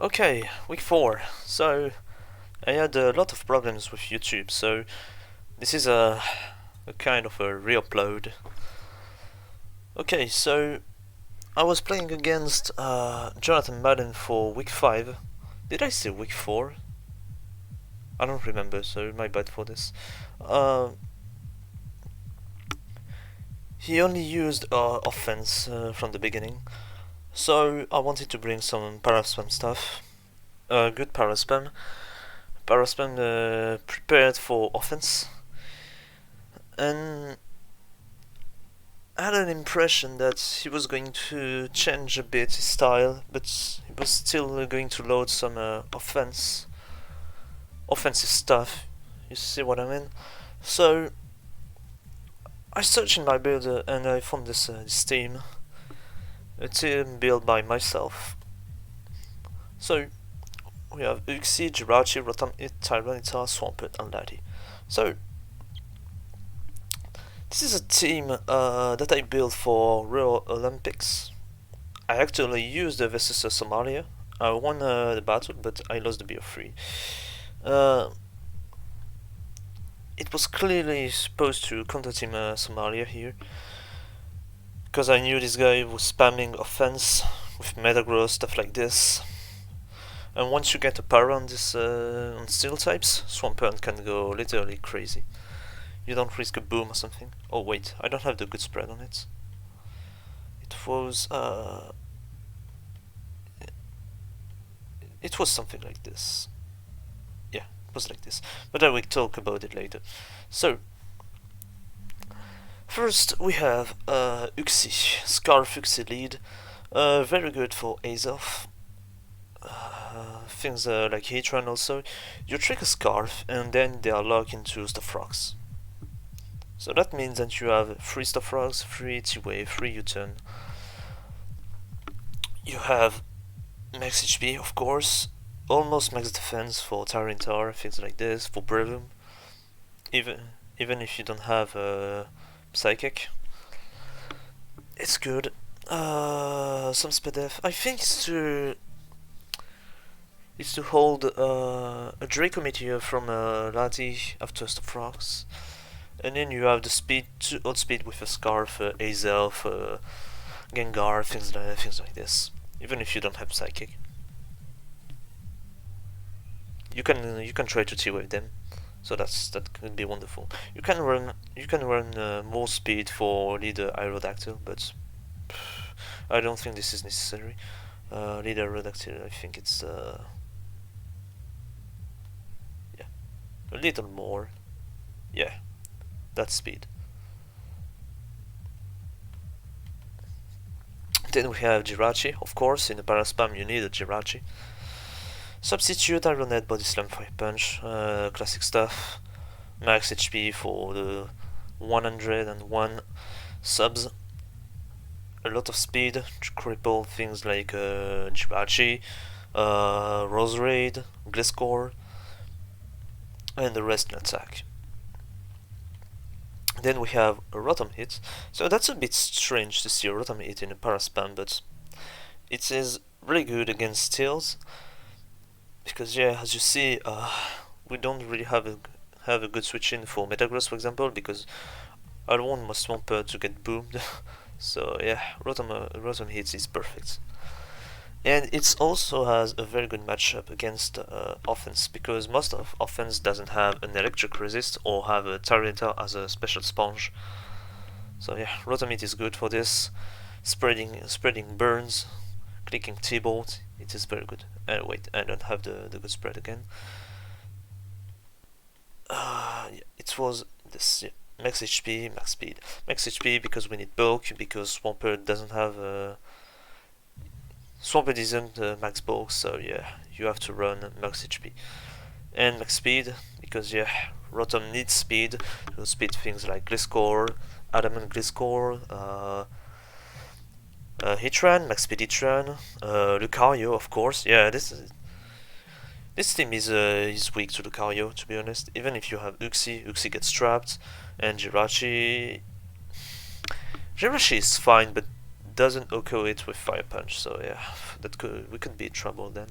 Okay, week 4. So, I had a lot of problems with YouTube, so this is a kind of a re-upload. Okay, so I was playing against Johnathan Madden for week 5. Did I say week 4? I don't remember, so my bad for this. He only used offense from the beginning, so I wanted to bring some Paraspam stuff. Good Paraspam. Paraspam prepared for offense, and I had an impression that he was going to change a bit his style, but he was still going to load some offensive stuff. You see what I mean? So I searched in my build and I found this team, a team built by myself. So we have Uxie, Gyarados, Rotom, Tyranitar, Swampert, and Lati. So this is a team that I built for Rio Olympics. I actually used the versus Somalia. I won the battle, but I lost the BO3. It was clearly supposed to counter team Somalia here, because I knew this guy was spamming offense with Metagross, stuff like this. And once you get a power on this on steel types, Swampert can go literally crazy. You don't risk a boom or something. Oh wait, I don't have the good spread on it. It was something like this. Yeah, it was like this. But I will talk about it later. So first we have Uxie, Scarf Uxie lead. Very good for Azoff. Things like Heatran also. You trick a Scarf and then they are locked into Stuff Rocks. So that means that you have 3 Stuff Rocks, 3 T-Wave, 3 U-Turn. You have max HP, of course, almost max defense for Tyranitar, things like this, for Breloom. Even if you don't have Psychic. It's good. Some speed def. I think it's to hold a Draco Meteor from Lati after Stuff Rocks. And then you have the speed to outspeed with a Scarf, Azelf, Gengar, things like this. Even if you don't have Psychic, you can try to T-Wave them. So that could be wonderful. You can run more speed for leader Aerodactyl, but I don't think this is necessary. Leader Aerodactyl, I think it's yeah, a little more. Yeah, that's speed. Then we have Gyarados, of course. In the Paraspam you need a Gyarados. Substitute Ironet, Body Slam, Fire Punch, classic stuff. Max HP for the 101 subs. A lot of speed to cripple things like Gyarados, Roserade, Gliscor, and the rest in attack. Then we have a Rotom hit. So that's a bit strange to see a Rotom hit in a Paraspam, but it is really good against Steels. Because yeah, as you see, we don't really have a good switch in for Metagross, for example, because I don't want my Swampert to get boomed. So yeah, Rotom hits is perfect. And it also has a very good matchup against offense, because most of offense doesn't have an electric resist or have a Tyranitar as a special sponge. So yeah, Rotom hit is good for this. Spreading burns, clicking T-Bolt, it is very good. Wait, I don't have the good spread again. Yeah, it was this, yeah. Max HP, max speed. Max HP because we need bulk, because Swampert doesn't have Swampert isn't max bulk, so yeah, you have to run max HP. And max speed, because yeah, Rotom needs speed to speed things like Gliscor, Adamant Gliscor, Heatran, max speed Heatran, Lucario, of course. Yeah, this team is weak to Lucario, to be honest. Even if you have Uxie gets trapped, and Gyarados is fine, but doesn't OHKO it with Fire Punch. So yeah, we could be in trouble then.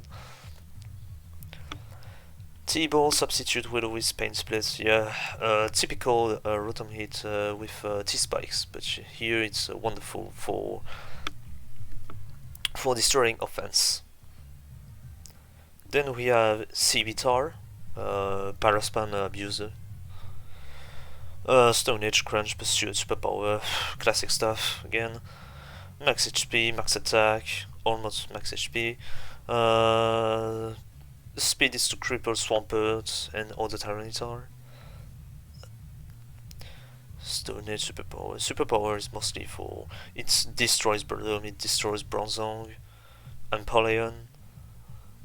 T-ball substitute with always pain splits, yeah, typical Rotom hit with T-spikes, but here it's wonderful for destroying offense. Then we have CB Tar, Paraspam abuser, Stone Age Crunch, Pursuit, Superpower, classic stuff again, max HP, max attack, almost max HP. Speed is to cripple Swampert and all the Tyranitar. Stone Age Superpower. Superpower is mostly for it destroys Rotom, it destroys Bronzong, Empoleon,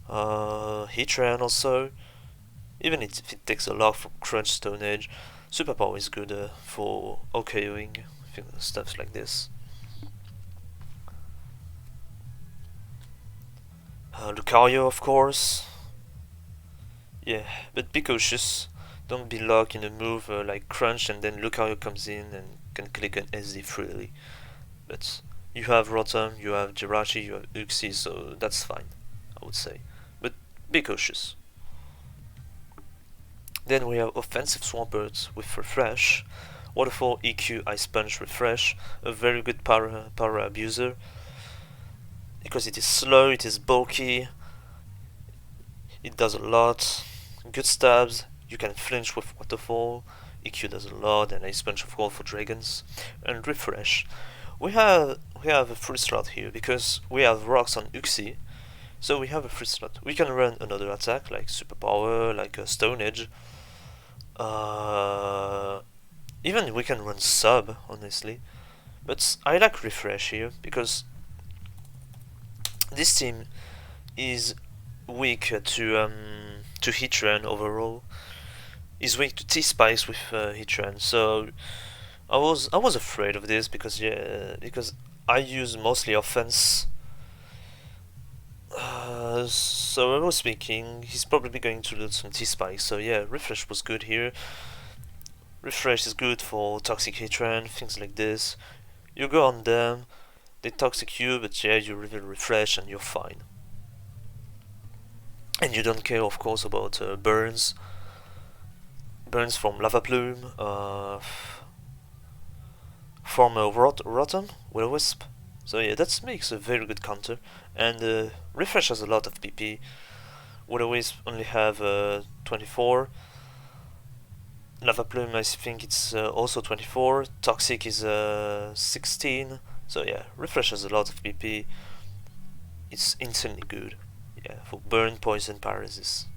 Heatran also. Even if it takes a lot from Crunch Stone Age, Superpower is good for OKOing stuff like this. Lucario, of course. Yeah, but be cautious. Don't be locked in a move like Crunch and then Lucario comes in and can click an SD freely. But you have Rotom, you have Jirachi, you have Uxie, so that's fine, I would say. But be cautious. Then we have offensive Swampert with Refresh, Waterfall, EQ, Ice Punch, Refresh, a very good para abuser. Because it is slow, it is bulky, it does a lot, good stabs, you can flinch with Waterfall, EQ does a lot, and Ice Punch of course for dragons, and Refresh. We have a free slot here because we have rocks on Uxie, so we have a free slot. We can run another attack like Superpower, like a Stone Edge. Even we can run Sub, honestly, but I like Refresh here because this team is weak to Heatran overall. Is weak to T-Spikes with Heatran, so I was afraid of this because I use mostly offense. So I was thinking he's probably going to lose some T-Spikes. So yeah, Refresh was good here. Refresh is good for Toxic Heatran, things like this. You go on them, they toxic you, but yeah, you reveal Refresh and you're fine. And you don't care, of course, about burns. Burns from Lava Plume, from Rotom, Will-O-Wisp. So yeah, that makes a very good counter. And Refresh has a lot of PP. Will-O-Wisp only have 24. Lava Plume, I think it's also 24. Toxic is 16. So yeah, Refresh has a lot of PP. It's insanely good. Yeah, for burn, poison, paralysis.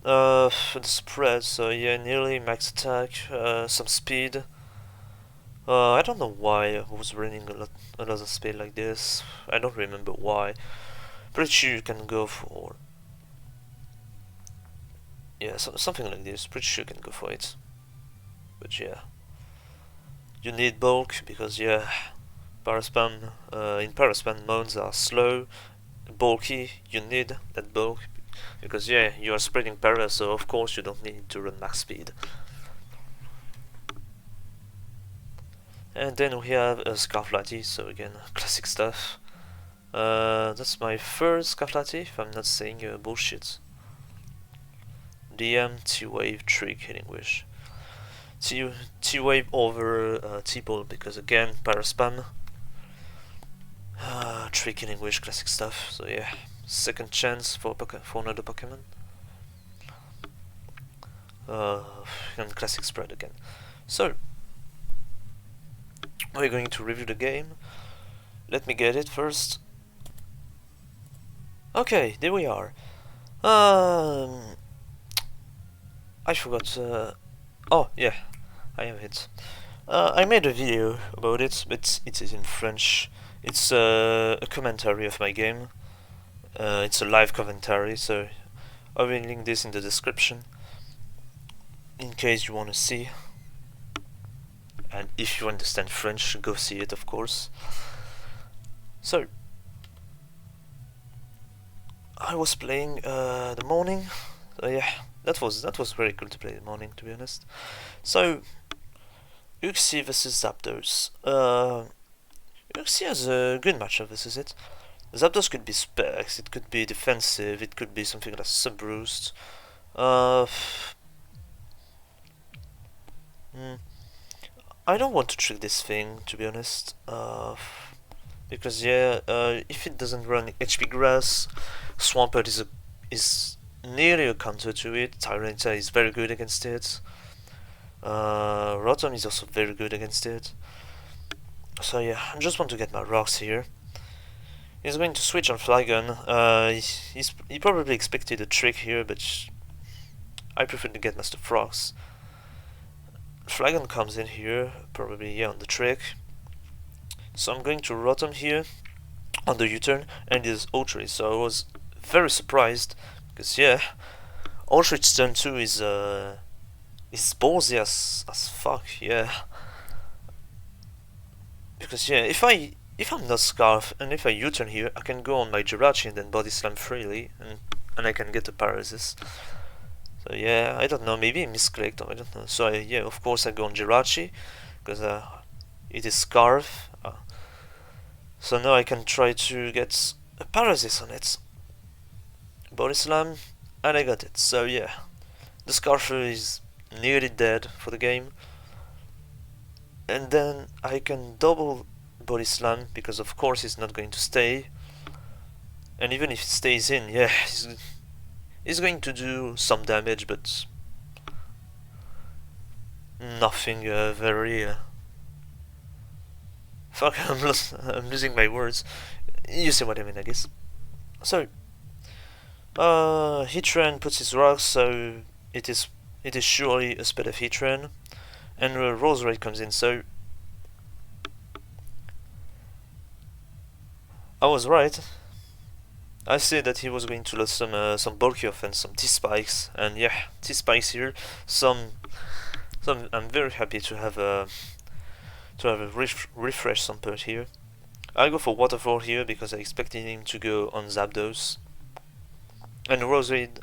For the spread, so yeah, nearly max attack, some speed. I don't know why I was running a lot of speed like this. I don't remember why. Pretty sure you can go for something like this. Pretty sure you can go for it. But yeah, you need bulk because yeah, Paraspam in Paraspam modes are slow, bulky. You need that bulk because yeah, you are spreading para, so of course you don't need to run max speed. And then we have a Lati, so again, classic stuff. That's my first Lati, if I'm not saying bullshit. DM, T-Wave, Trick, Healing Wish. T-Wave over T-Ball because again, Paraspam. Trick, Healing Wish, classic stuff, so yeah. Second chance for another Pokemon. And classic spread again. So, we're going to review the game. Let me get it first. Okay, there we are. I forgot. Oh yeah, I have it. I made a video about it, but it is in French. It's a commentary of my game. It's a live commentary, so I will link this in the description in case you want to see. And if you understand French, go see it, of course. So, I was playing the morning. Yeah, that was very cool to play the morning, to be honest. So, Uxie versus Zapdos. Uxie has a good matchup versus it. Zapdos could be specs, it could be defensive, it could be something like sub roost. I don't want to trick this thing, to be honest. Because yeah, if it doesn't run HP Grass, Swampert is nearly a counter to it. Tyranitar is very good against it. Rotom is also very good against it. So yeah, I just want to get my rocks here. He's going to switch on Flygon. He probably expected a trick here, but I prefer to get Master Frogs. Flygon comes in here, probably yeah on the trick. So I'm going to Rotom here on the U-turn, and it is Outrage. So I was very surprised because yeah, Outrage turn 2 is ballsy as fuck, yeah. Because yeah, if I'm not Scarf and if I U-turn here, I can go on my Jirachi and then Body Slam freely, and I can get a Paralysis. So yeah, I don't know, maybe I misclicked, or I don't know. So yeah, of course I go on Jirachi because it is Scarf. So now I can try to get a Paralysis on it. Body Slam, and I got it. So yeah, the Scarf is nearly dead for the game. And then I can double Body Slam because of course he's not going to stay. And even if it stays in, yeah, he's going to do some damage, but nothing very. Fuck, I'm losing my words. You see what I mean, I guess. So, Heatran puts his rocks, so it is surely a spell of Heatran, and Roserade comes in. So I was right. I said that he was going to lose some bulky offense, some T-spikes, and yeah, T-spikes here. I'm very happy to have a refresh Swampert here. I go for Waterfall here because I expected him to go on Zapdos, and Roserade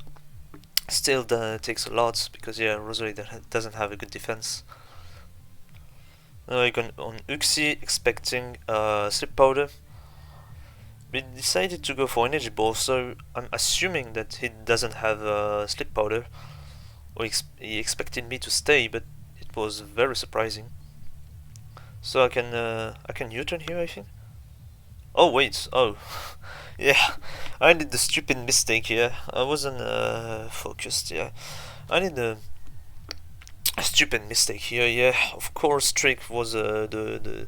still takes a lot because yeah, Roserade doesn't have a good defense. Now I go on Uxie expecting Slip Powder. We decided to go for Energy Ball, so I'm assuming that he doesn't have Slip Powder, or he expected me to stay, but it was very surprising. So I can U-turn here, I think. Oh wait, oh yeah, I did the stupid mistake here. I wasn't focused. Yeah, I did a stupid mistake here. Yeah, of course, Trick was an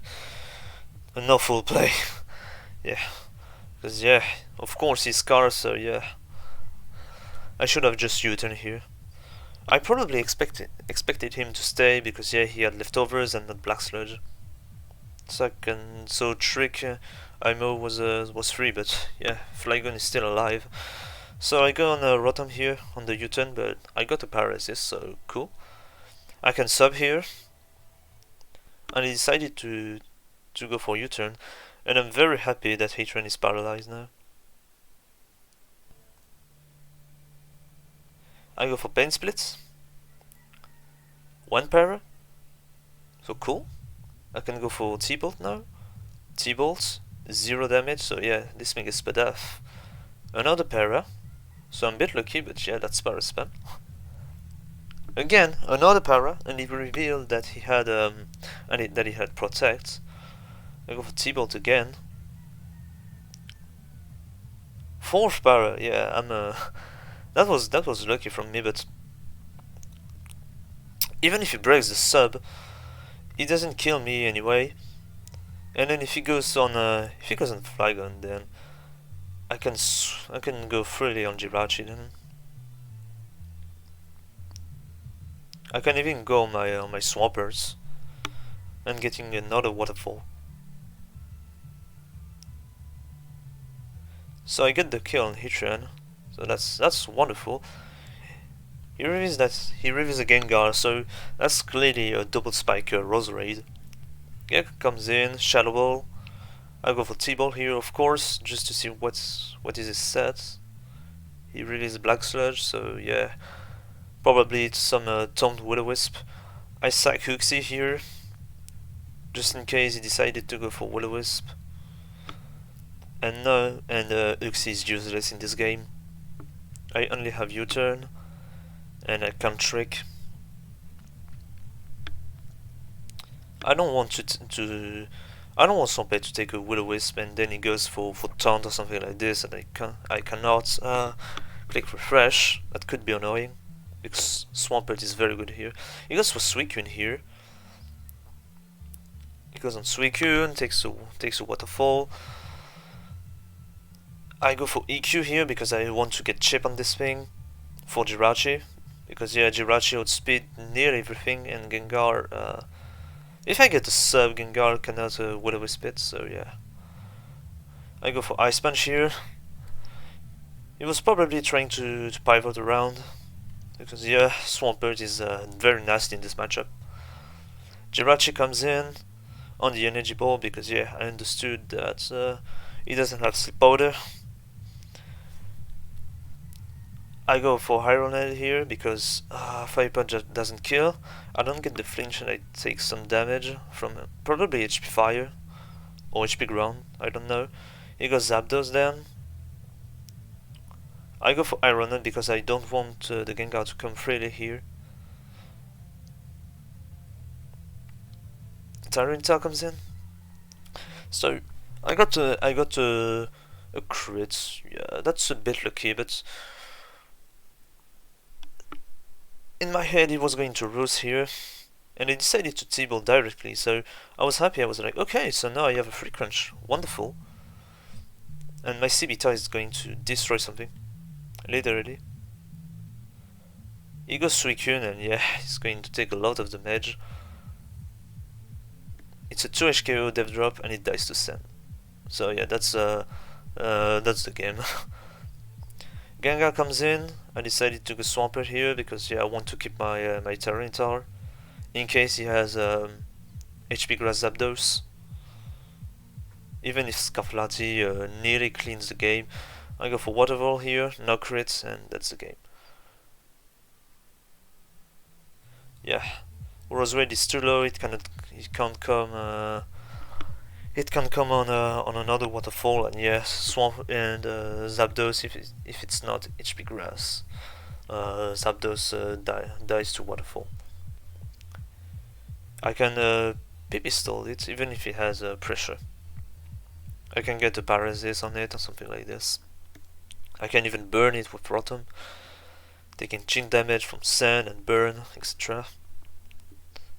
awful play. Yeah. Because yeah, of course he's Scar, so yeah, I should have just U-turned here. I probably expected him to stay because yeah, he had leftovers and not Black Sludge. So Trick IMO was free, but yeah, Flygon is still alive. So I go on Rotom here on the U-turn, but I got a Paralysis, so cool. I can sub here, and I decided to go for U-turn. And I'm very happy that Heatran is paralyzed now. I go for Pain Splits. 1 para. So cool. I can go for T-Bolt now. T-Bolt, 0 damage, so yeah, this thing is sped off. Another para. So I'm a bit lucky, but yeah, that's Paraspam. Again, another para, and he revealed that he had that he had Protect. I go for T-Bolt again. 4th para, yeah, that was lucky from me, but even if he breaks the sub, he doesn't kill me anyway. And then if he goes on Flygon, then I can go freely on Jirachi then. I can even go on my Swamperts and getting another Waterfall. So I get the kill on Heatran, so that's wonderful. He reveals a Gengar, so that's clearly a double spike Roserade. Gek comes in, Shadow Ball. I go for T-Ball here, of course, just to see what is his set. He reveals Black Sludge, so yeah, probably it's some Toned Will-O-Wisp. I sack Uxie here, just in case he decided to go for Will-O-Wisp. And no, and Uxie is useless in this game. I only have U-turn, and I can't trick. I don't want I don't want Swampert to take a Will-O-Wisp and then he goes for taunt or something like this, and I cannot click refresh. That could be annoying because Swampert is very good here. He goes for Suicune here. He goes on Suicune, takes a Waterfall. I go for EQ here because I want to get chip on this thing for Jirachi, because yeah, Jirachi outspeed nearly everything, and Gengar, if I get a sub, Gengar cannot Will-O-Wisp it, so yeah. I go for Ice Punch here. He was probably trying to pivot around, because yeah, Swampert is very nasty in this matchup. Jirachi comes in on the energy ball because yeah, I understood that he doesn't have Sleep Powder. I go for Iron here because Fire Punch doesn't kill. I don't get the flinch and I take some damage from probably HP Fire or HP Ground, I don't know. He goes Zapdos then. I go for Iron because I don't want the Gengar to come freely here. Tyranitar comes in. So I got a crit. Yeah, that's a bit lucky, but in my head he was going to Roost here, and he decided to T-Ball directly, so I was happy. I was like, okay, so now I have a free crunch, wonderful. And my CB Tie is going to destroy something, literally. He goes Suicune, and yeah, he's going to take a lot of damage. It's a 2 HKO dev drop, and it dies to Sen. So yeah, that's the game. Gengar comes in. I decided to go Swampert here because yeah, I want to keep my my Tyranitar in case he has HP Grass Zapdos. Even if Lati nearly cleans the game, I go for Waterfall here, no crits, and that's the game. Yeah, Roserade is too low. It can't come. It can come on another Waterfall, and yes, Swamp and Zapdos if it's not HP Grass. Zapdos dies to Waterfall. I can PP stall it even if it has pressure. I can get a Paralysis on it or something like this. I can even burn it with Rotom, taking chin damage from sand and burn, etc.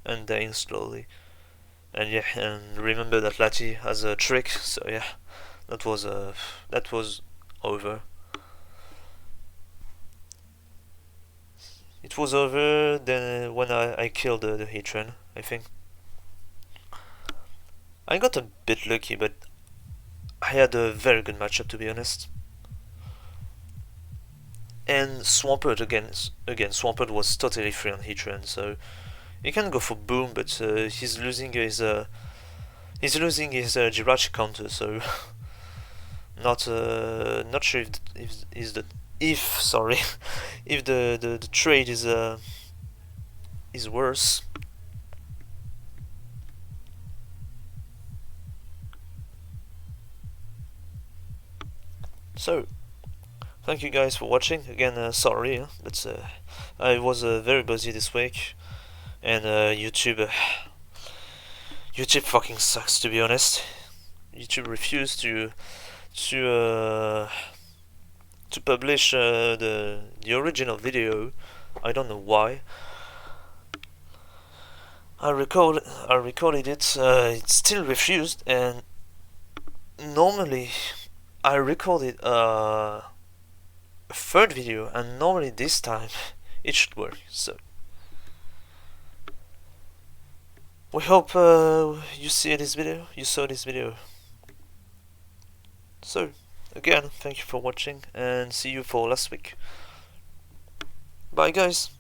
And dying slowly. And yeah, and remember that Lati has a trick, so yeah, that was over. It was over then when I killed the Heatran, I think. I got a bit lucky, but I had a very good matchup, to be honest. And Swampert again, Swampert was totally free on Heatran, so he can go for Boom, but he's losing his Jirachi counter, so not sure if the trade is worse. So thank you guys for watching. Again, sorry, but I was very busy this week, and YouTube fucking sucks, to be honest. YouTube refused to publish the original video. I don't know why. I recorded it. It still refused, and normally I recorded a third video, and normally this time it should work. So we hope you saw this video. So again, thank you for watching, and see you for last week. Bye guys.